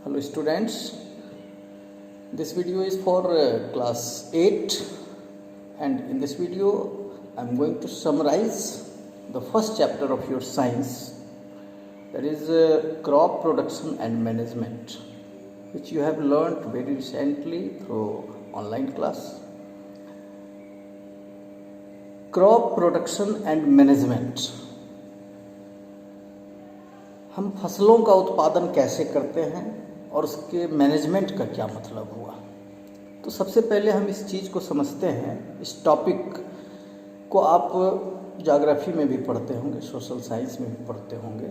Hello students, this video is for class 8 and in this video I am going to summarize the first chapter of your science, that is crop production and management, which you have learnt very recently through online class. Crop production and management, हम फसलों का उत्पादन कैसे करते हैं और उसके management का क्या मतलब हुआ। तो सबसे पहले हम इस चीज़ को समझते हैं। इस टॉपिक को आप ज्योग्राफी में भी पढ़ते होंगे, सोशल साइंस में भी पढ़ते होंगे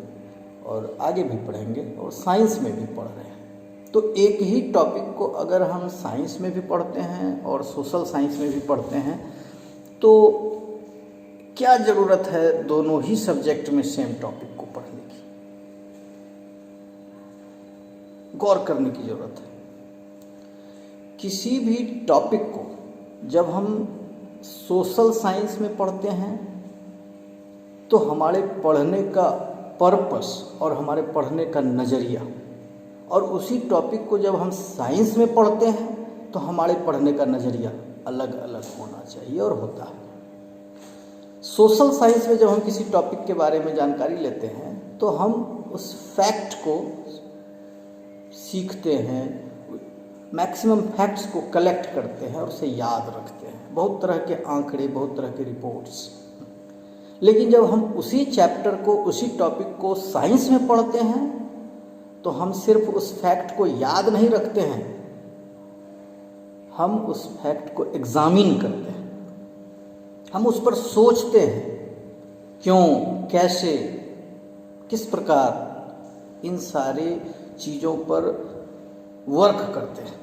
और आगे भी पढ़ेंगे और साइंस में भी पढ़ रहे हैं। तो एक ही टॉपिक को अगर हम साइंस में भी पढ़ते हैं और सोशल साइंस में भी पढ़ते हैं तो क्या ज़रूरत है दोनों ही सब्जेक्ट में सेम टॉपिक को पढ़ने की। गौर करने की ज़रूरत है। किसी भी टॉपिक को जब हम सोशल साइंस में पढ़ते हैं तो हमारे पढ़ने का पर्पस और हमारे पढ़ने का नज़रिया, और उसी टॉपिक को जब हम साइंस में पढ़ते हैं तो हमारे पढ़ने का नज़रिया अलग अलग होना चाहिए और होता है। सोशल साइंस में जब हम किसी टॉपिक के बारे में जानकारी लेते हैं तो हम उस फैक्ट को सीखते हैं, मैक्सिमम फैक्ट्स को कलेक्ट करते हैं और उसे याद रखते हैं, बहुत तरह के आंकड़े, बहुत तरह के रिपोर्ट्स। लेकिन जब हम उसी चैप्टर को, उसी टॉपिक को साइंस में पढ़ते हैं तो हम सिर्फ उस फैक्ट को याद नहीं रखते हैं, हम उस फैक्ट को एग्जामिन करते हैं, हम उस पर सोचते हैं क्यों, कैसे, किस प्रकार, इन सारे चीज़ों पर वर्क करते हैं।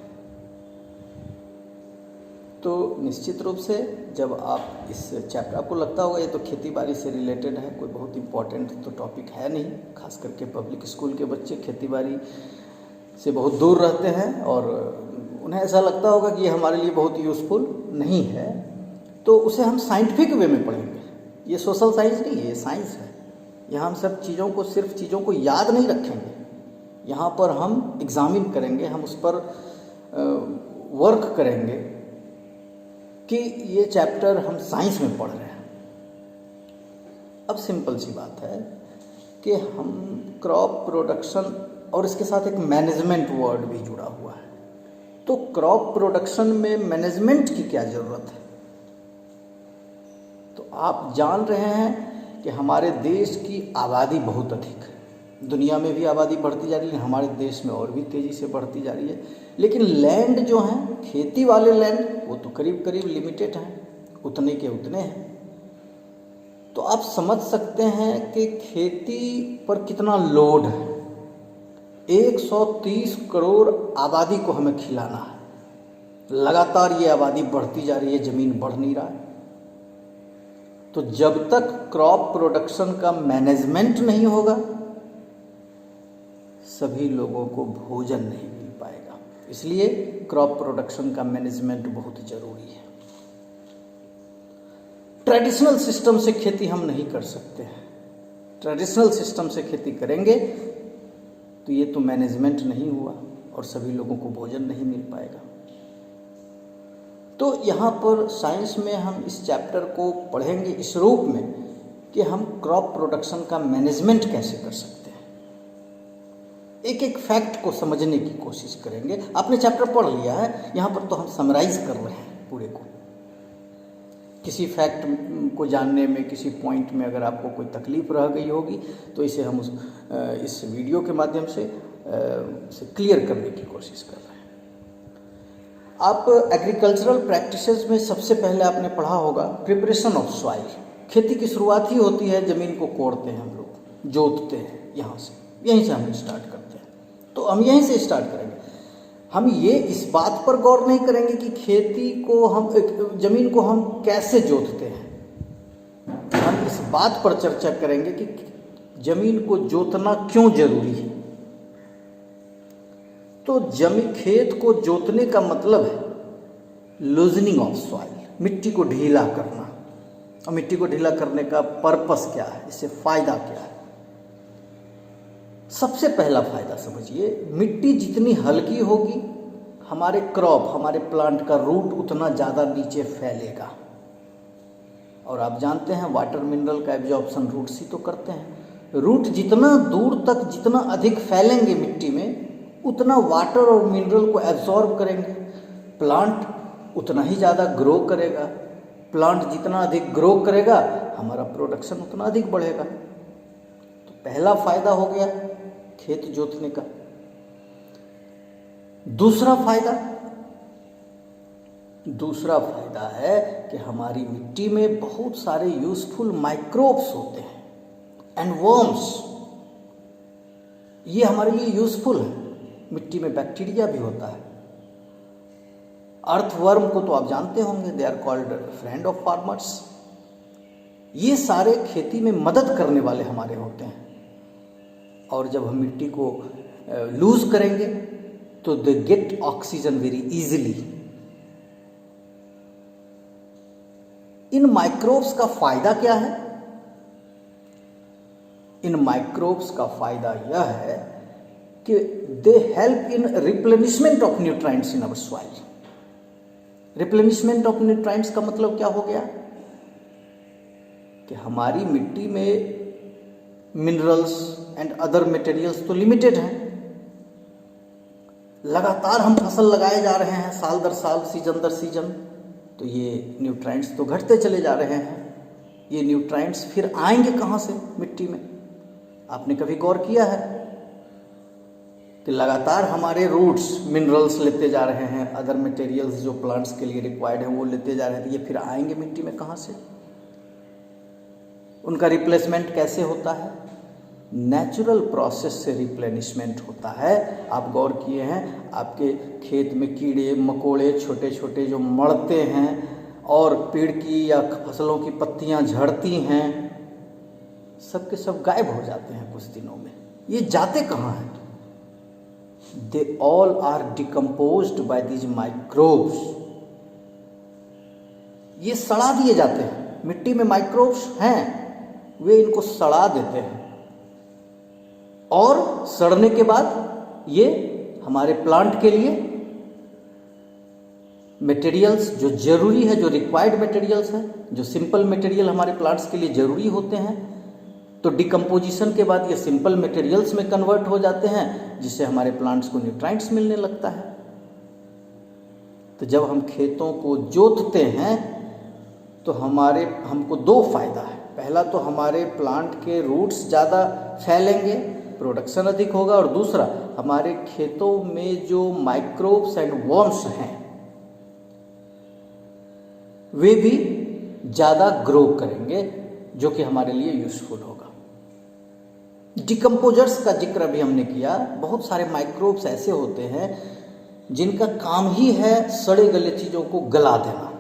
तो निश्चित रूप से जब आप इस चैप्टर, आपको लगता होगा ये तो खेती बाड़ी से रिलेटेड है, कोई बहुत इम्पोर्टेंट तो टॉपिक है नहीं। खास करके पब्लिक स्कूल के बच्चे खेती बाड़ी से बहुत दूर रहते हैं और उन्हें ऐसा लगता होगा कि ये हमारे लिए बहुत यूज़फुल नहीं है, तो उसे हम साइंटिफिक वे में पढ़ेंगे। ये सोशल साइंस नहीं है, ये साइंस है। यहाँ हम सब चीज़ों को, सिर्फ चीज़ों को याद नहीं रखेंगे, यहाँ पर हम एग्जामिन करेंगे, हम उस पर वर्क करेंगे कि ये चैप्टर हम साइंस में पढ़ रहे हैं। अब सिंपल सी बात है कि हम क्रॉप प्रोडक्शन और इसके साथ एक मैनेजमेंट वर्ड भी जुड़ा हुआ है, तो क्रॉप प्रोडक्शन में मैनेजमेंट की क्या ज़रूरत है। तो आप जान रहे हैं कि हमारे देश की आबादी बहुत अधिक है, दुनिया में भी आबादी बढ़ती जा रही है, हमारे देश में और भी तेज़ी से बढ़ती जा रही है। लेकिन लैंड जो हैं, खेती वाले लैंड, वो तो करीब करीब लिमिटेड हैं, उतने के उतने हैं। तो आप समझ सकते हैं कि खेती पर कितना लोड है। 130 करोड़ आबादी को हमें खिलाना है, लगातार ये आबादी बढ़ती जा रही है, ज़मीन बढ़ नहीं रहा है। तो जब तक क्रॉप प्रोडक्शन का मैनेजमेंट नहीं होगा सभी लोगों को भोजन नहीं मिल पाएगा। इसलिए क्रॉप प्रोडक्शन का मैनेजमेंट बहुत ज़रूरी है। ट्रेडिशनल सिस्टम से खेती हम नहीं कर सकते हैं। ट्रेडिशनल सिस्टम से खेती करेंगे तो ये तो मैनेजमेंट नहीं हुआ और सभी लोगों को भोजन नहीं मिल पाएगा। तो यहाँ पर साइंस में हम इस चैप्टर को पढ़ेंगे इस रूप में कि हम क्रॉप प्रोडक्शन का मैनेजमेंट कैसे कर सकते हैं। एक एक फैक्ट को समझने की कोशिश करेंगे। आपने चैप्टर पढ़ लिया है, यहाँ पर तो हम समराइज कर रहे हैं पूरे को। किसी फैक्ट को जानने में, किसी पॉइंट में अगर आपको कोई तकलीफ रह गई होगी तो इसे हम इस वीडियो के माध्यम से क्लियर करने की कोशिश कर रहे हैं। आप एग्रीकल्चरल प्रैक्टिसेस में सबसे पहले आपने पढ़ा होगा प्रिपरेशन ऑफ सॉइल। खेती की शुरुआत ही होती है, ज़मीन को कोड़ते हैं हम लोग, जोतते हैं, यहाँ से, यहीं से हम स्टार्ट करते हैं। तो हम यहीं से स्टार्ट करेंगे। हम ये इस बात पर गौर नहीं करेंगे कि खेती को हम, ज़मीन को हम कैसे जोतते हैं। हम इस बात पर चर्चा करेंगे कि ज़मीन को जोतना क्यों जरूरी है। तो खेत को जोतने का मतलब है लूजनिंग ऑफ सॉइल, मिट्टी को ढीला करना। और मिट्टी को ढीला करने का पर्पस क्या है, इससे फ़ायदा क्या है। सबसे पहला फायदा समझिए, मिट्टी जितनी हल्की होगी हमारे क्रॉप, हमारे प्लांट का रूट उतना ज़्यादा नीचे फैलेगा। और आप जानते हैं वाटर मिनरल का एब्जॉर्प्शन रूट्स ही तो करते हैं। रूट जितना दूर तक, जितना अधिक फैलेंगे मिट्टी में, उतना वाटर और मिनरल को एब्जॉर्ब करेंगे। प्लांट उतना ही ज़्यादा ग्रो करेगा। प्लांट जितना अधिक ग्रो करेगा हमारा प्रोडक्शन उतना अधिक बढ़ेगा। तो पहला फायदा हो गया खेत जोतने का। दूसरा फायदा है कि हमारी मिट्टी में बहुत सारे यूजफुल माइक्रोब्स होते हैं एंड वर्म्स। ये हमारे लिए यूजफुल है। मिट्टी में बैक्टीरिया भी होता है। अर्थवर्म को तो आप जानते होंगे, they are called friend of farmers. ये सारे खेती में मदद करने वाले हमारे होते हैं। और जब हम मिट्टी को लूज करेंगे तो they get oxygen very easily. In microbes का फायदा क्या है? इन माइक्रोब्स का फायदा यह है कि they help in replenishment of nutrients in our soil. Replenishment of nutrients का मतलब क्या हो गया कि हमारी मिट्टी में मिनरल्स एंड अदर मटेरियल्स तो लिमिटेड हैं। लगातार हम फसल लगाए जा रहे हैं साल दर साल, सीजन दर सीजन, तो ये न्यूट्राइंट्स तो घटते चले जा रहे हैं। ये न्यूट्राइंट्स फिर आएंगे कहाँ से मिट्टी में? आपने कभी गौर किया है कि लगातार हमारे रूट्स मिनरल्स लेते जा रहे हैं, अदर मटेरियल्स जो प्लांट्स के लिए रिक्वायर्ड हैं वो लेते जा रहे हैं, तो ये फिर आएंगे मिट्टी में कहाँ से? उनका रिप्लेसमेंट कैसे होता है? नेचुरल प्रोसेस से रिप्लेनिशमेंट होता है। आप गौर किए हैं, आपके खेत में कीड़े मकोड़े छोटे छोटे जो मरते हैं और पेड़ की या फसलों की पत्तियां झड़ती हैं, सब के सब गायब हो जाते हैं कुछ दिनों में। ये जाते कहाँ हैं? They all are decomposed by these microbes. ये सड़ा दिए जाते हैं। मिट्टी में माइक्रोब्स हैं, वे इनको सड़ा देते हैं और सड़ने के बाद ये हमारे प्लांट के लिए मटेरियल्स जो जरूरी है, जो रिक्वायर्ड मटेरियल्स हैं, जो सिंपल मटेरियल हमारे प्लांट्स के लिए जरूरी होते हैं, तो डिकम्पोजिशन के बाद ये सिंपल मटेरियल्स में कन्वर्ट हो जाते हैं, जिससे हमारे प्लांट्स को न्यूट्राइंट्स मिलने लगता है। तो जब हम खेतों को जोतते हैं तो हमको दो फायदा है। पहला तो हमारे प्लांट के रूट्स ज़्यादा फैलेंगे, प्रोडक्शन अधिक होगा, और दूसरा हमारे खेतों में जो माइक्रोब्स एंड वर्म्स हैं वे भी ज़्यादा ग्रो करेंगे, जो कि हमारे लिए यूजफुल होगा। डिकम्पोजर्स का जिक्र भी हमने किया। बहुत सारे माइक्रोब्स ऐसे होते हैं जिनका काम ही है सड़े गले चीज़ों को गला देना।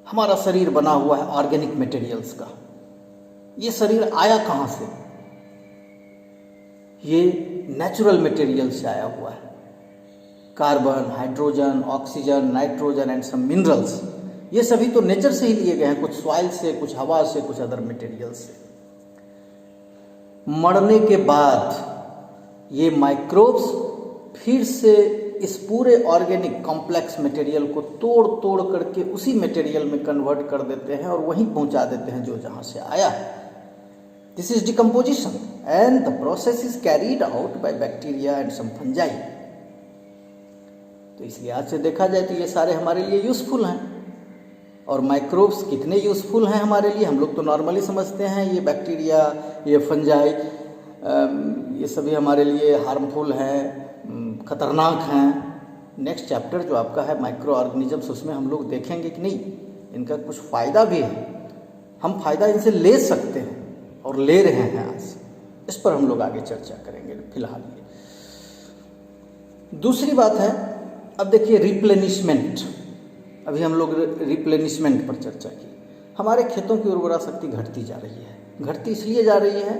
हमारा शरीर बना हुआ है ऑर्गेनिक मटेरियल्स का। ये शरीर आया कहाँ से? ये नेचुरल मटेरियल से आया हुआ है। Carbon, hydrogen, oxygen, nitrogen and some minerals, ये सभी तो नेचर से ही लिए गए हैं, कुछ सॉइल से, कुछ हवा से, कुछ अदर मटेरियल से। मरने के बाद ये माइक्रोब्स फिर से इस पूरे ऑर्गेनिक कॉम्प्लेक्स मटेरियल को तोड़ तोड़ करके उसी मटेरियल में कन्वर्ट कर देते हैं और वहीं पहुंचा देते हैं जो जहां से आया है। This is decomposition and the process is carried out by bacteria and some fungi. तो इसलिए आज से देखा जाए तो ये सारे हमारे लिए यूजफुल हैं। और माइक्रोब्स कितने यूजफुल हैं हमारे लिए, हम लोग तो नॉर्मली समझते हैं ये बैक्टीरिया, ये फंजाई, ये सभी हमारे लिए हार्मफुल हैं, खतरनाक हैं। नेक्स्ट चैप्टर जो आपका है माइक्रो ऑर्गेनिजम्स, उसमें हम लोग देखेंगे कि नहीं इनका कुछ फ़ायदा भी है, हम फ़ायदा इनसे ले सकते हैं और ले रहे हैं आज। इस पर हम लोग आगे चर्चा करेंगे। फिलहाल ये दूसरी बात है। अब देखिए रिप्लेनिशमेंट, अभी हम लोग रिप्लेनिशमेंट पर चर्चा की। हमारे खेतों की उर्वरा शक्ति घटती जा रही है। घटती इसलिए जा रही है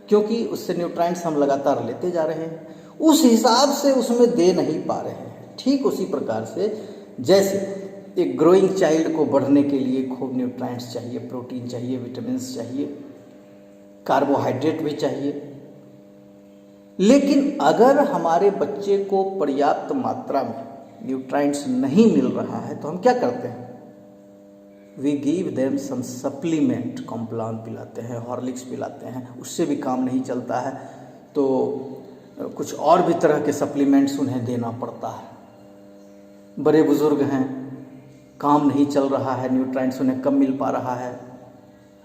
क्योंकि उससे न्यूट्राइंट्स हम लगातार लेते जा रहे हैं, उस हिसाब से उसमें दे नहीं पा रहे हैं। ठीक उसी प्रकार से जैसे एक ग्रोइंग चाइल्ड को बढ़ने के लिए खूब न्यूट्राइंट्स चाहिए, प्रोटीन चाहिए, विटामिन्स चाहिए, कार्बोहाइड्रेट भी चाहिए, लेकिन अगर हमारे बच्चे को पर्याप्त मात्रा में न्यूट्राइंट्स नहीं मिल रहा है तो हम क्या करते हैं, we give them some supplement, Complan पिलाते हैं, हॉर्लिक्स पिलाते हैं, उससे भी काम नहीं चलता है तो कुछ और भी तरह के सप्लीमेंट्स उन्हें देना पड़ता है। बड़े बुजुर्ग हैं, काम नहीं चल रहा है, न्यूट्राइंट्स उन्हें कम मिल पा रहा है,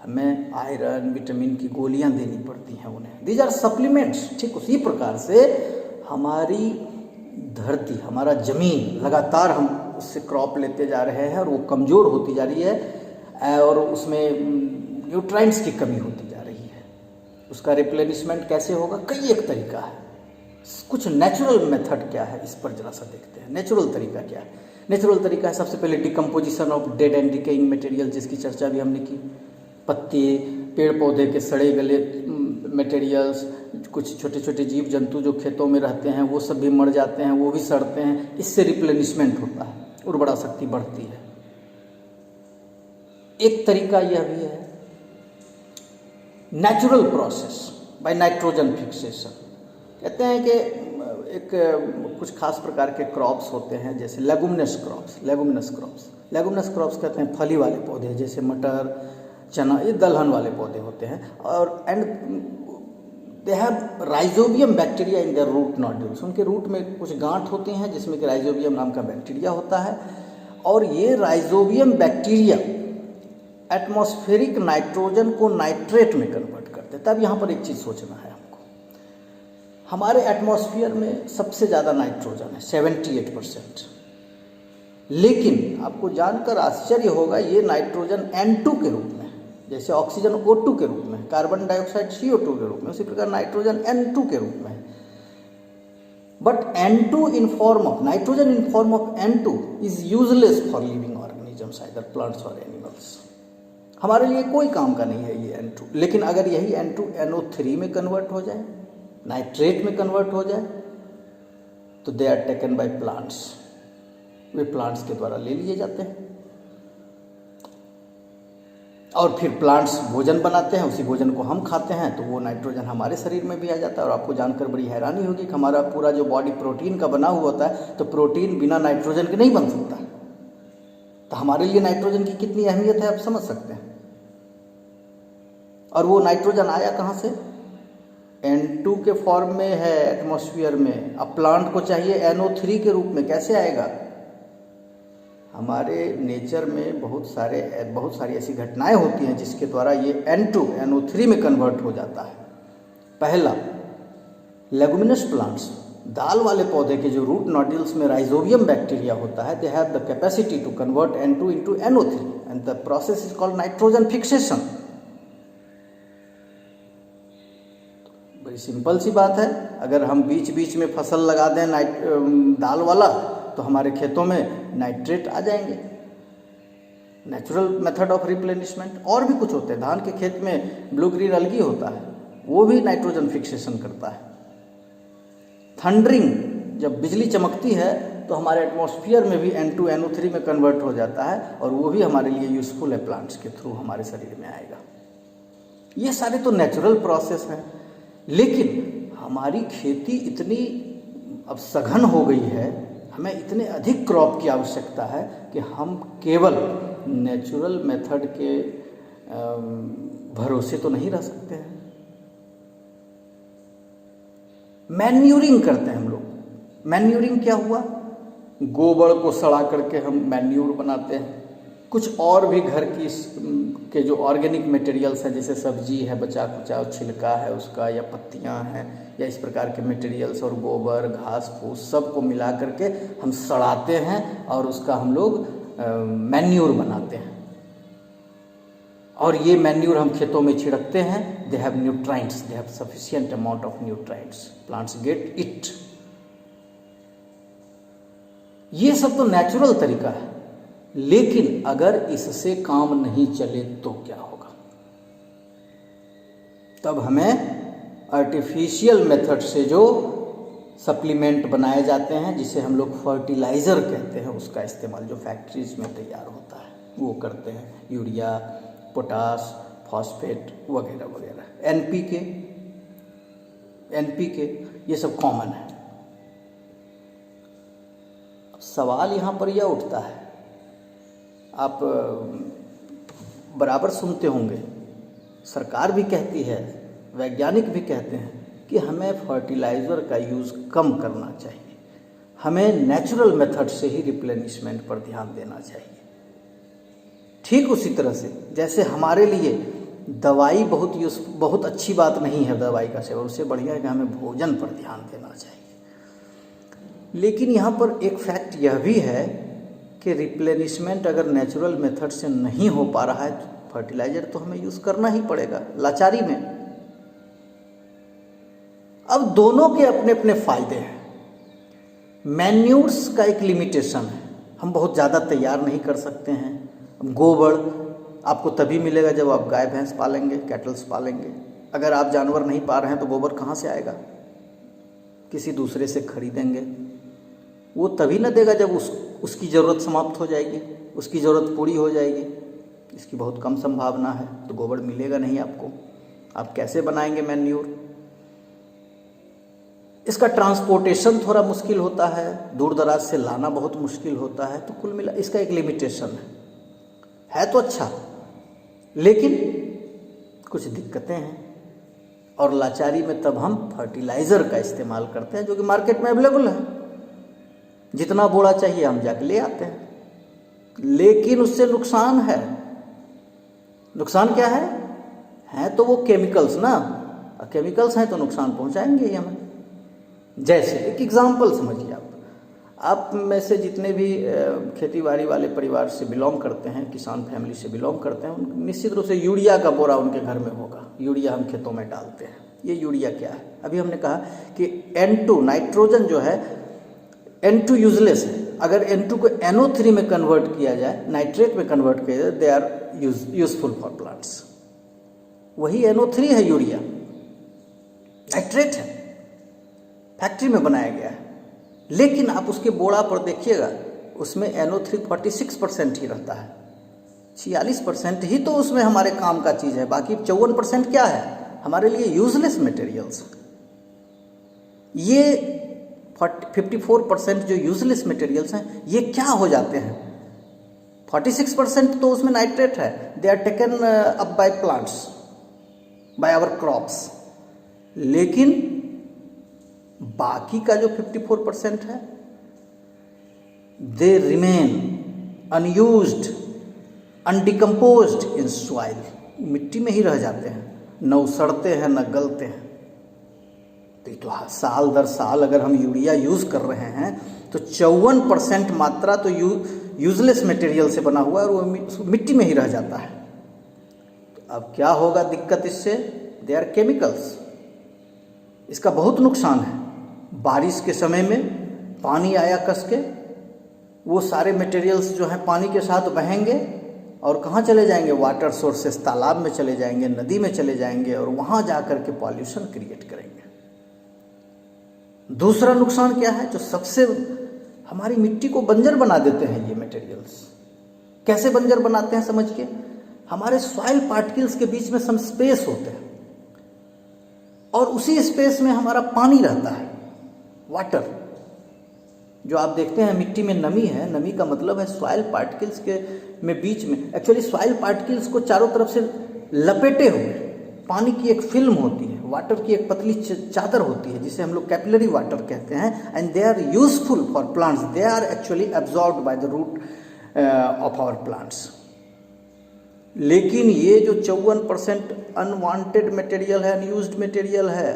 हमें आयरन विटामिन की गोलियां देनी पड़ती हैं उन्हें। These are supplements. ठीक उसी प्रकार से हमारी धरती, हमारा ज़मीन, लगातार हम उससे क्रॉप लेते जा रहे हैं और वो कमज़ोर होती जा रही है और उसमें न्यूट्राइंट्स की कमी होती जा रही है। उसका रिप्लेनिशमेंट कैसे होगा? कई एक तरीका है। कुछ नेचुरल मेथड क्या है, इस पर जरा सा देखते हैं। नेचुरल तरीका क्या है? नेचुरल तरीका है सबसे पहले decomposition of dead and decaying material, जिसकी चर्चा भी हमने की। पत्ते, पेड़ पौधे के सड़े गले मटेरियल्स, कुछ छोटे छोटे जीव जंतु जो खेतों में रहते हैं वो सब भी मर जाते हैं, वो भी सड़ते हैं, इससे रिप्लेनिशमेंट होता है, उर्वरा शक्ति बढ़ती है। एक तरीका यह भी है natural process by nitrogen fixation. कहते हैं कि एक कुछ खास प्रकार के क्रॉप्स होते हैं जैसे लेगुमिनस क्रॉप्स कहते हैं फली वाले पौधे, जैसे मटर, चना, ये दलहन वाले पौधे होते हैं। और and they have rhizobium bacteria in their root nodules. उनके रूट में कुछ गांठ होती हैं जिसमें कि राइजोबियम नाम का बैक्टीरिया होता है, और ये राइजोबियम बैक्टीरिया एटमॉस्फेरिक नाइट्रोजन को नाइट्रेट में कन्वर्ट करते हैं। तब यहाँ पर एक चीज़ सोचना है हमको, हमारे एटमॉस्फेयर में सबसे ज़्यादा नाइट्रोजन है 78%, लेकिन आपको जानकर आश्चर्य होगा ये नाइट्रोजन N2 के रूप में, जैसे ऑक्सीजन O2 के रूप में, कार्बन डाइऑक्साइड CO2 के रूप में, उसी प्रकार नाइट्रोजन N2 के रूप में। But N2 in form of nitrogen in form of N2 is useless for living organisms, either plants और एनिमल्स। हमारे लिए कोई काम का नहीं है ये N2। लेकिन अगर यही N2 NO3 में कन्वर्ट हो जाए, नाइट्रेट में कन्वर्ट हो जाए, तो they are taken by plants, वे प्लांट्स के द्वारा ले लिए जाते हैं और फिर प्लांट्स भोजन बनाते हैं, उसी भोजन को हम खाते हैं तो वो नाइट्रोजन हमारे शरीर में भी आ जाता है। और आपको जानकर बड़ी हैरानी होगी कि हमारा पूरा जो बॉडी प्रोटीन का बना हुआ होता है, तो प्रोटीन बिना नाइट्रोजन के नहीं बन सकता। तो हमारे लिए नाइट्रोजन की कितनी अहमियत है आप समझ सकते हैं। और वो नाइट्रोजन आया कहाँ से? N2 के फॉर्म में है एटमॉस्फेयर में, अब प्लांट को चाहिए NO3 के रूप में, कैसे आएगा? हमारे नेचर में बहुत सारी ऐसी घटनाएं होती हैं जिसके द्वारा ये N2 NO3 में कन्वर्ट हो जाता है। पहला, लेगुमिनस प्लांट्स, दाल वाले पौधे के जो रूट नोड्यूल्स में राइजोबियम बैक्टीरिया होता है, they have the capacity to convert N2 into NO3 and the process is called nitrogen fixation. बड़ी सिंपल सी बात है, अगर हम बीच बीच में फसल लगा दें दाल वाला, तो हमारे खेतों में नाइट्रेट आ जाएंगे। Natural method of replenishment. और भी कुछ होते हैं, धान के खेत में ब्लू ग्रीन अलगी होता है, वो भी नाइट्रोजन फिक्सेशन करता है। थंडरिंग, जब बिजली चमकती है तो हमारे एटमॉस्फेयर में भी N2 NO3 में कन्वर्ट हो जाता है, और वो भी हमारे लिए यूजफुल है, प्लांट्स के थ्रू हमारे शरीर में आएगा। ये सारे तो नेचुरल प्रोसेस हैं। लेकिन हमारी खेती इतनी अब सघन हो गई है, हमें इतने अधिक क्रॉप की आवश्यकता है कि हम केवल नेचुरल मेथड के भरोसे तो नहीं रह सकते हैं। मैन्यूरिंग करते हैं हम लोग। मैन्यूरिंग क्या हुआ? गोबर को सड़ा करके हम मैन्यूर बनाते हैं। कुछ और भी घर के जो ऑर्गेनिक मटेरियल्स हैं, जैसे सब्जी है, बचा कुचा छिलका है उसका, या पत्तियां हैं, या इस प्रकार के मटेरियल्स, और गोबर, घास फूस, सब को मिला करके हम सड़ाते हैं और उसका हम लोग मैन्यूर बनाते हैं। और ये मैन्यूर हम खेतों में छिड़कते हैं। They have nutrients, they have sufficient amount of nutrients, plants get it. ये सब तो नेचुरल तरीका है। लेकिन अगर इससे काम नहीं चले तो क्या होगा? तब हमें आर्टिफिशियल मेथड से जो सप्लीमेंट बनाए जाते हैं, जिसे हम लोग फर्टिलाइज़र कहते हैं, उसका इस्तेमाल जो फैक्ट्रीज में तैयार होता है वो करते हैं। यूरिया, पोटास, फॉस्फेट वगैरह वगैरह, NPK, ये सब कॉमन है। सवाल यहाँ पर यह उठता है, आप बराबर सुनते होंगे, सरकार भी कहती है, वैज्ञानिक भी कहते हैं कि हमें फर्टिलाइज़र का यूज़ कम करना चाहिए, हमें नेचुरल मेथड से ही रिप्लेनिशमेंट पर ध्यान देना चाहिए। ठीक उसी तरह से जैसे हमारे लिए दवाई बहुत अच्छी बात नहीं है दवाई का सेवन, उससे बढ़िया है कि हमें भोजन पर ध्यान देना चाहिए। लेकिन यहाँ पर एक फैक्ट यह भी है कि रिप्लेनिशमेंट अगर नेचुरल मेथड से नहीं हो पा रहा है तो फर्टिलाइज़र तो हमें यूज़ करना ही पड़ेगा लाचारी में। अब दोनों के अपने अपने फ़ायदे हैं। मैन्यूर्स का एक लिमिटेशन है, हम बहुत ज़्यादा तैयार नहीं कर सकते हैं। गोबर आपको तभी मिलेगा जब आप गाय भैंस पालेंगे, कैटल्स पालेंगे। अगर आप जानवर नहीं पा रहे हैं तो गोबर कहाँ से आएगा? किसी दूसरे से खरीदेंगे, वो तभी न देगा जब उसकी ज़रूरत समाप्त हो जाएगी, उसकी ज़रूरत पूरी हो जाएगी। इसकी बहुत कम संभावना है, तो गोबर मिलेगा नहीं आपको। आप कैसे बनाएंगे मैन्यूर? इसका ट्रांसपोर्टेशन थोड़ा मुश्किल होता है, दूर दराज से लाना बहुत मुश्किल होता है। तो कुल मिला इसका एक लिमिटेशन है तो अच्छा, लेकिन कुछ दिक्कतें हैं। और लाचारी में तब हम फर्टिलाइज़र का इस्तेमाल करते हैं जो कि मार्केट में अवेलेबल है, जितना बोरा चाहिए हम जाके ले आते हैं। लेकिन उससे नुकसान है। नुकसान क्या है तो वो केमिकल्स ना, केमिकल्स हैं तो नुकसान पहुंचाएंगे ही हमें। जैसे एक एग्जांपल समझिए, आप में से जितने भी खेती बाड़ी वाले परिवार से बिलोंग करते हैं, किसान फैमिली से बिलोंग करते हैं, उन निश्चित रूप से यूरिया का बोरा उनके घर में होगा। यूरिया हम खेतों में डालते हैं। ये यूरिया क्या है? अभी हमने कहा कि N2 नाइट्रोजन जो है N2 यूजलेस है। अगर N2 को NO3 में कन्वर्ट किया जाए, नाइट्रेट में कन्वर्ट किया जाए, they are useful for plants. वही NO3 है, यूरिया नाइट्रेट है, फैक्ट्री में बनाया गया है। लेकिन आप उसके बोड़ा पर देखिएगा, उसमें NO3 46% ही रहता है। 46% ही तो उसमें हमारे काम का चीज़ है, बाकी 54% क्या है? हमारे लिए यूजलेस मटेरियल्स। ये 54% जो यूजलेस मटेरियल्स हैं, ये क्या हो जाते हैं? 46% तो उसमें नाइट्रेट है, they are taken up by plants, by our crops. लेकिन बाकी का जो 54% है, they remain unused, undecomposed in soil, मिट्टी में ही रह जाते हैं, न उसड़ते हैं न गलते हैं। तो साल दर साल अगर हम यूरिया यूज़ कर रहे हैं तो 54% मात्रा तो यूजलेस मटेरियल से बना हुआ है और वो मिट्टी में ही रह जाता है। तो अब क्या होगा दिक्कत इससे? They are chemicals. इसका बहुत नुकसान है। बारिश के समय में पानी आया कस के, वो सारे मटेरियल्स जो हैं पानी के साथ बहेंगे और कहाँ चले जाएंगे? वाटर सोर्सेस, तालाब में चले जाएंगे, नदी में चले जाएंगे और वहाँ जा कर के पॉल्यूशन क्रिएट करेंगे। दूसरा नुकसान क्या है? जो सबसे हमारी मिट्टी को बंजर बना देते हैं ये मटेरियल्स। कैसे बंजर बनाते हैं समझिए, हमारे सॉइल पार्टिकल्स के बीच में सम स्पेस होते हैं और उसी स्पेस में हमारा पानी रहता है, वाटर। जो आप देखते हैं मिट्टी में नमी है, नमी का मतलब है सॉइल पार्टिकल्स के में बीच में, एक्चुअली सॉइल पार्टिकल्स को चारों तरफ से लपेटे हुए पानी की एक फिल्म होती है, वाटर की एक पतली चादर होती है, जिसे हम लोग कैपिलरी वाटर कहते हैं। And they are useful for plants, they are actually absorbed by the root of our plants. लेकिन ये जो 54% अनवांटेड मटेरियल है, अनयूज्ड मटेरियल है,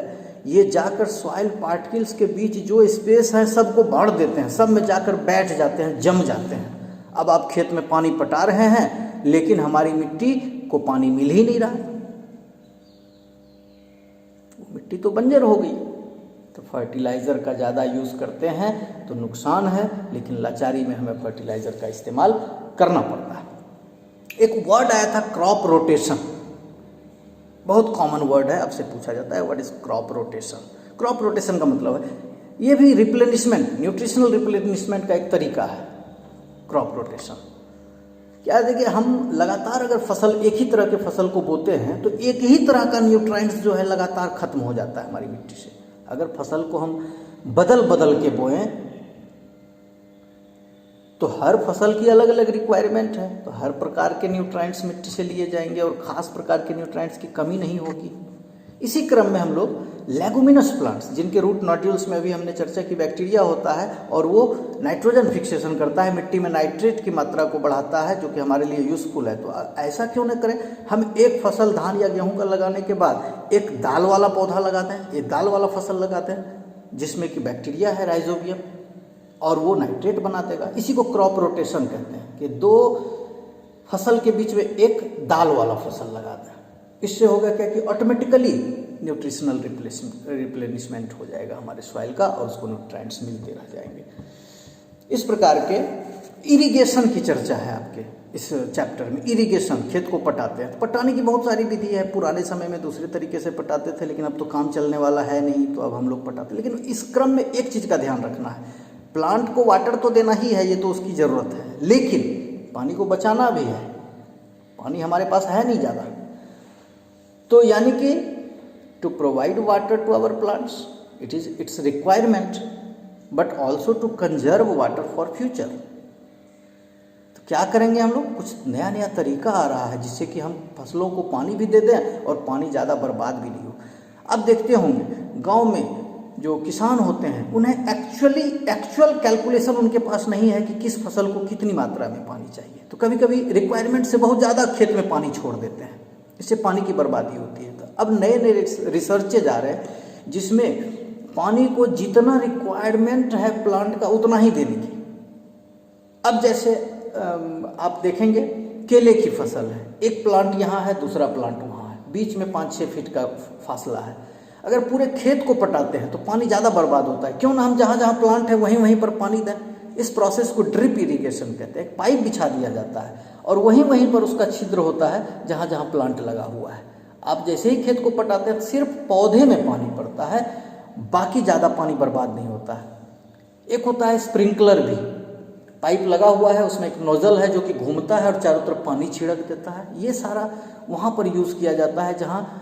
ये जाकर सॉइल पार्टिकल्स के बीच जो स्पेस है सबको बांट देते हैं, सब में जाकर बैठ जाते हैं, जम जाते हैं। अब आप खेत में पानी पटा रहे हैं लेकिन हमारी मिट्टी को पानी मिल ही नहीं रहा, मिट्टी तो बंजर हो गई। तो फर्टिलाइज़र का ज़्यादा यूज़ करते हैं तो नुकसान है, लेकिन लाचारी में हमें फर्टिलाइज़र का इस्तेमाल करना पड़ता है। एक वर्ड आया था क्रॉप रोटेशन, बहुत कॉमन वर्ड है, आपसे पूछा जाता है what is crop rotation. Crop rotation का मतलब है ये भी रिप्लेनिशमेंट, न्यूट्रिशनल रिप्लेनिशमेंट का एक तरीका है। क्रॉप रोटेशन क्या है? देखिए, हम लगातार अगर फसल, एक ही तरह के फसल को बोते हैं तो एक ही तरह का न्यूट्राइंट्स जो है लगातार खत्म हो जाता है हमारी मिट्टी से। अगर फसल को हम बदल बदल के बोएं तो हर फसल की अलग अलग रिक्वायरमेंट है, तो हर प्रकार के न्यूट्राइंट्स मिट्टी से लिए जाएंगे और खास प्रकार के न्यूट्राइंट्स की कमी नहीं होगी। इसी क्रम में हम लोग लेगुमिनस प्लांट्स, जिनके रूट नोड्यूल्स में भी हमने चर्चा की, बैक्टीरिया होता है और वो नाइट्रोजन फिक्सेशन करता है, मिट्टी में नाइट्रेट की मात्रा को बढ़ाता है, जो कि हमारे लिए यूजफुल है। तो ऐसा क्यों न करें, हम एक फसल धान या गेहूं का लगाने के बाद एक दाल वाला पौधा लगाते हैं, एक दाल वाला फसल लगाते हैं जिसमें कि बैक्टीरिया है राइजोबियम, और वो नाइट्रेट बना देगा। इसी को क्रॉप रोटेशन कहते हैं कि दो फसल के बीच में एक दाल वाला फसल लगा दें। इससे होगा क्या कि ऑटोमेटिकली न्यूट्रिशनल रिप्लेनिशमेंट हो जाएगा हमारे सॉइल का और उसको न्यूट्राइंट्स मिलते रह जाएंगे। इस प्रकार के इरिगेशन की चर्चा है आपके इस चैप्टर में। इरिगेशन, खेत को पटाते हैं, पटाने की बहुत सारी विधि है। पुराने समय में दूसरे तरीके से पटाते थे, लेकिन अब तो काम चलने वाला है नहीं, तो अब हम लोग पटाते। लेकिन इस क्रम में एक चीज़ का ध्यान रखना है, प्लांट को वाटर तो देना ही है, ये तो उसकी ज़रूरत है, लेकिन पानी को बचाना भी है। पानी हमारे पास है नहीं ज़्यादा, तो यानी कि to provide water to our plants, it is its requirement, but also to conserve water for future. तो क्या करेंगे हम लोग, कुछ नया नया तरीका आ रहा है जिससे कि हम फसलों को पानी भी दे दें और पानी ज़्यादा बर्बाद भी नहीं हो। अब देखते होंगे गाँव में जो किसान होते हैं, उन्हें एक्चुअल कैलकुलेशन उनके पास नहीं है कि किस फसल को कितनी मात्रा में पानी चाहिए, तो कभी कभी रिक्वायरमेंट से बहुत ज़्यादा खेत में पानी छोड़ देते हैं, इससे पानी की बर्बादी होती है। तो अब नए नए रिसर्चेज आ रहे हैं जिसमें पानी को जितना रिक्वायरमेंट है प्लांट का उतना ही देने की। अब जैसे आप देखेंगे केले की फसल है, एक प्लांट यहाँ है, दूसरा प्लांट वहाँ है, बीच में 5-6 फीट का फासला है। अगर पूरे खेत को पटाते हैं तो पानी ज़्यादा बर्बाद होता है, क्यों ना हम जहाँ जहाँ प्लांट है वहीं वहीं पर पानी दें। इस प्रोसेस को ड्रिप इरिगेशन कहते हैं। एक पाइप बिछा दिया जाता है और वहीं वहीं पर उसका छिद्र होता है जहाँ जहाँ प्लांट लगा हुआ है। आप जैसे ही खेत को पटाते हैं सिर्फ पौधे में पानी पड़ता है, बाकी ज़्यादा पानी बर्बाद नहीं होता है। एक होता है स्प्रिंकलर भी, पाइप लगा हुआ है, उसमें एक नोजल है जो कि घूमता है और चारों तरफ पानी छिड़क देता है। ये सारा वहाँ पर यूज़ किया जाता है जहाँ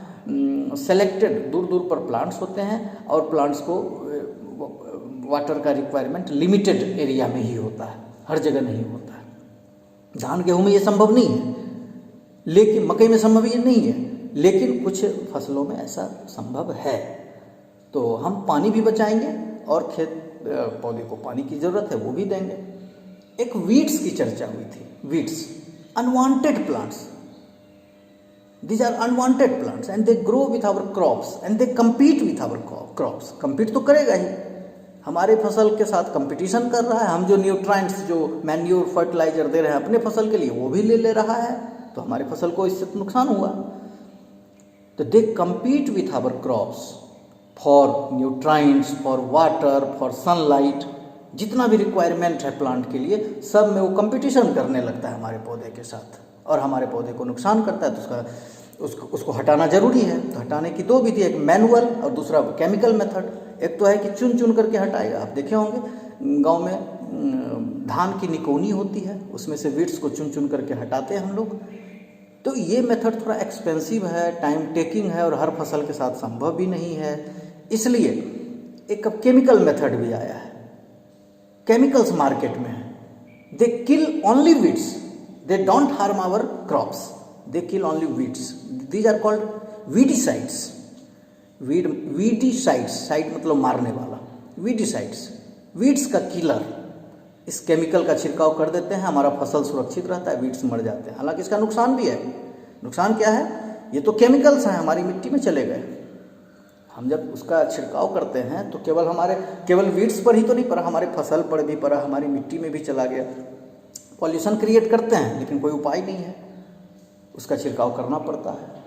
सेलेक्टेड दूर दूर पर प्लांट्स होते हैं और प्लांट्स को वाटर का रिक्वायरमेंट लिमिटेड एरिया में ही होता है, हर जगह नहीं होता है। धान गेहूँ में ये संभव नहीं है, लेकिन मकई में संभव ये नहीं है, लेकिन कुछ फसलों में ऐसा संभव है। तो हम पानी भी बचाएंगे और खेत पौधे को पानी की ज़रूरत है वो भी देंगे। एक वीड्स की चर्चा हुई थी, weeds unwanted plants. These are unwanted plants and they grow with our crops and they compete with our crops. compete तो करेगा ही, हमारे फसल के साथ कंपटीशन कर रहा है। हम जो न्यूट्राइंट्स, जो मैन्योर फर्टिलाइजर दे रहे हैं अपने फसल के लिए, वो भी ले रहा है, तो हमारी फसल को इससे नुकसान हुआ। तो दे compete with our crops for nutrients, for water, for sunlight, जितना भी रिक्वायरमेंट है प्लांट के लिए, सब में वो कंपटीशन करने लगता है हमारे पौधे के साथ और हमारे पौधे को नुकसान करता है। तो उसको हटाना जरूरी है। तो हटाने की दो विधि, एक मैनुअल और दूसरा केमिकल मेथड। एक तो है कि चुन चुन करके हटाएगा। आप देखे होंगे गांव में धान की निकोनी होती है, उसमें से वीड्स को चुन चुन करके हटाते हैं हम लोग। तो ये मेथड थोड़ा एक्सपेंसिव है, टाइम टेकिंग है और हर फसल के साथ संभव भी नहीं है, इसलिए एक अब केमिकल मेथड भी आया है। केमिकल्स मार्केट में है, they kill only weeds, they don't harm our crops, they kill only weeds. These are called weedicides. Weedicides, side मतलब मारने वाला, weedicides, weeds का किलर। इस केमिकल का छिड़काव कर देते हैं, हमारा फसल सुरक्षित रहता है, वीड्स मर जाते हैं। हालांकि इसका नुकसान भी है। नुकसान क्या है, ये तो केमिकल्स हैं, हमारी मिट्टी में चले गए। हम जब उसका छिड़काव करते हैं तो केवल वीड्स पर ही तो नहीं पड़ा, हमारे फसल पर भी पड़ा, हमारी मिट्टी में भी चला गया। पॉल्यूशन क्रिएट करते हैं, लेकिन कोई उपाय नहीं है, उसका छिड़काव करना पड़ता है।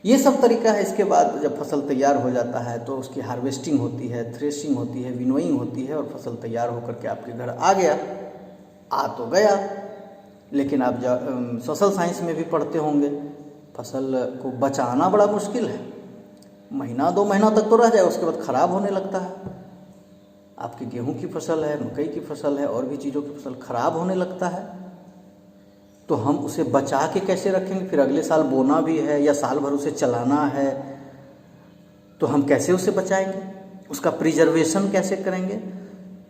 ये सब तरीका है। इसके बाद जब फसल तैयार हो जाता है तो उसकी हार्वेस्टिंग होती है, थ्रेशिंग होती है, विनोइंग होती है और फसल तैयार होकर के आपके घर आ गया। आ तो गया, लेकिन आप सोशल साइंस में भी पढ़ते होंगे, फसल को बचाना बड़ा मुश्किल है। महीना 2 महीना तक तो रह जाए, उसके बाद ख़राब होने लगता है। आपकी गेहूं की फसल है, मकई की फसल है और भी चीज़ों की फसल ख़राब होने लगता है। तो हम उसे बचा के कैसे रखेंगे, फिर अगले साल बोना भी है या साल भर उसे चलाना है। तो हम कैसे उसे बचाएंगे, उसका प्रिजर्वेशन कैसे करेंगे।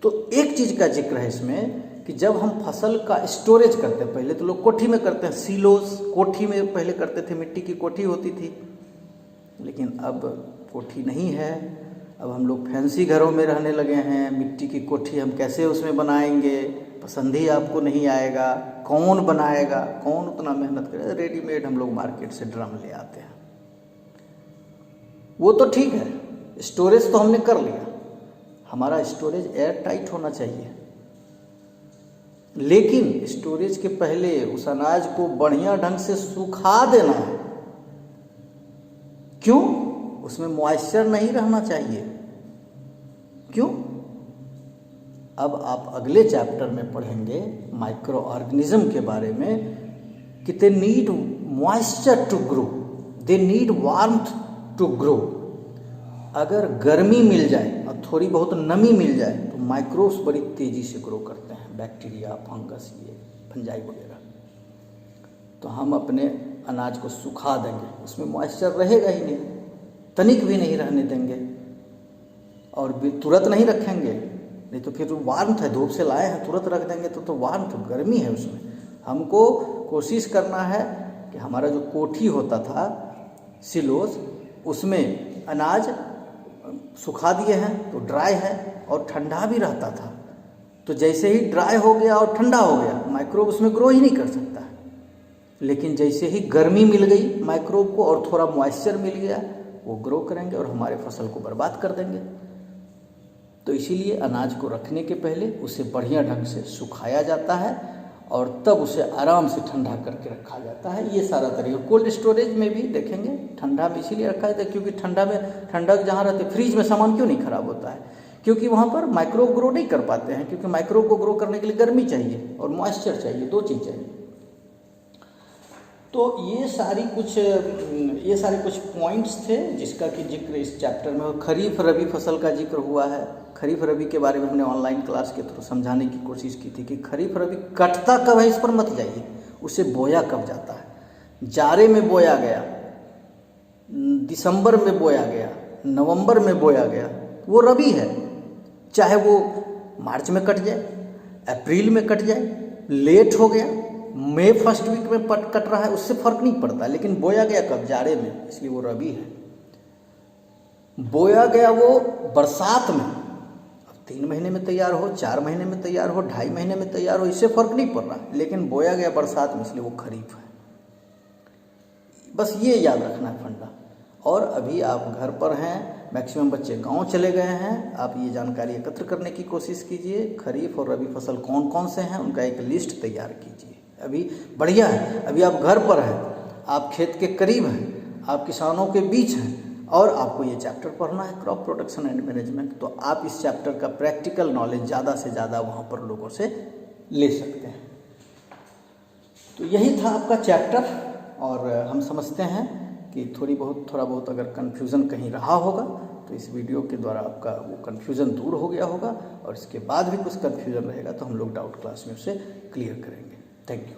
तो एक चीज़ का जिक्र है इसमें कि जब हम फसल का स्टोरेज करते हैं, पहले तो लोग कोठी में करते हैं, सिलोस कोठी में पहले करते थे, मिट्टी की कोठी होती थी, लेकिन अब कोठी नहीं है। अब हम लोग फैंसी घरों में रहने लगे हैं। मिट्टी की कोठी हम कैसे उसमें बनाएंगे, पसंद ही आपको नहीं आएगा। कौन बनाएगा, कौन उतना मेहनत करे। रेडीमेड हम लोग मार्केट से ड्रम ले आते हैं। वो तो ठीक है, स्टोरेज तो हमने कर लिया, हमारा स्टोरेज एयर टाइट होना चाहिए, लेकिन स्टोरेज के पहले उस अनाज को बढ़िया ढंग से सुखा देना है। क्यों? उसमें मॉइस्चर नहीं रहना चाहिए। क्यों? अब आप अगले चैप्टर में पढ़ेंगे माइक्रो ऑर्गेनिज्म के बारे में कि they need moisture to grow, they need warmth to grow. अगर गर्मी मिल जाए और थोड़ी बहुत नमी मिल जाए तो माइक्रोब्स बड़ी तेज़ी से ग्रो करते हैं, बैक्टीरिया, फंगस, ये फंजाई वगैरह। तो हम अपने अनाज को सुखा देंगे, उसमें मॉइस्चर रहेगा ही नहीं, तनिक भी नहीं रहने देंगे, और भी तुरंत नहीं रखेंगे, नहीं तो फिर वार्मथ है, धूप से लाए हैं तुरंत रख देंगे तो वार्मथ, गर्मी है उसमें। हमको कोशिश करना है कि हमारा जो कोठी होता था सिलोस, उसमें अनाज सुखा दिए हैं तो ड्राई है और ठंडा भी रहता था। तो जैसे ही ड्राई हो गया और ठंडा हो गया, माइक्रोब उसमें ग्रो ही नहीं कर सकता है। लेकिन जैसे ही गर्मी मिल गई माइक्रोब को और थोड़ा मॉइस्चर मिल गया, वो ग्रो करेंगे और हमारे फसल को बर्बाद कर देंगे। तो इसीलिए अनाज को रखने के पहले उसे बढ़िया ढंग से सुखाया जाता है और तब उसे आराम से ठंडा करके रखा जाता है। ये सारा तरीका कोल्ड स्टोरेज में भी देखेंगे, ठंडा में इसीलिए रखा जाता है क्योंकि ठंडा में ठंडक जहाँ रहती है, फ्रीज में सामान क्यों नहीं खराब होता है, क्योंकि वहाँ पर माइक्रोब ग्रो नहीं कर पाते हैं, क्योंकि माइक्रोब को ग्रो करने के लिए गर्मी चाहिए और मॉइस्चर चाहिए, दो चीज़ चाहिए। तो ये सारे कुछ पॉइंट्स थे जिसका कि जिक्र इस चैप्टर में। खरीफ रबी फसल का जिक्र हुआ है। खरीफ रबी के बारे में हमने ऑनलाइन क्लास के थ्रू समझाने की कोशिश की थी कि खरीफ रबी कटता कब है इस पर मत जाइए, उसे बोया कब जाता है। जाड़े में बोया गया, दिसंबर में बोया गया, नवंबर में बोया गया, वो रबी है। चाहे वो मार्च में कट जाए, अप्रैल में कट जाए, लेट हो गया, मई फर्स्ट वीक में कट रहा है, उससे फर्क नहीं पड़ता, लेकिन बोया गया कब, जाड़े में, इसलिए वो रबी है। बोया गया वो बरसात में, अब 3 महीने में तैयार हो, 4 महीने में तैयार हो, 2.5 महीने में तैयार हो, इससे फर्क नहीं पड़ रहा, लेकिन बोया गया बरसात में, इसलिए वो खरीफ है। बस ये याद रखना है फंडा। और अभी आप घर पर हैं, मैक्सिमम बच्चे गांव चले गए हैं, आप ये जानकारी एकत्र करने की कोशिश कीजिए। खरीफ और रबी फसल कौन कौन से हैं उनका एक लिस्ट तैयार कीजिए। अभी बढ़िया है, अभी आप घर पर हैं, आप खेत के करीब हैं, आप किसानों के बीच हैं और आपको ये चैप्टर पढ़ना है, क्रॉप प्रोटेक्शन एंड मैनेजमेंट। तो आप इस चैप्टर का प्रैक्टिकल नॉलेज ज़्यादा से ज़्यादा वहाँ पर लोगों से ले सकते हैं। तो यही था आपका चैप्टर, और हम समझते हैं कि थोड़ा बहुत अगर कन्फ्यूज़न कहीं रहा होगा तो इस वीडियो के द्वारा आपका वो कन्फ्यूज़न दूर हो गया होगा, और इसके बाद भी कुछ कन्फ्यूज़न रहेगा तो हम लोग डाउट क्लास में उसे क्लियर करेंगे। Thank you.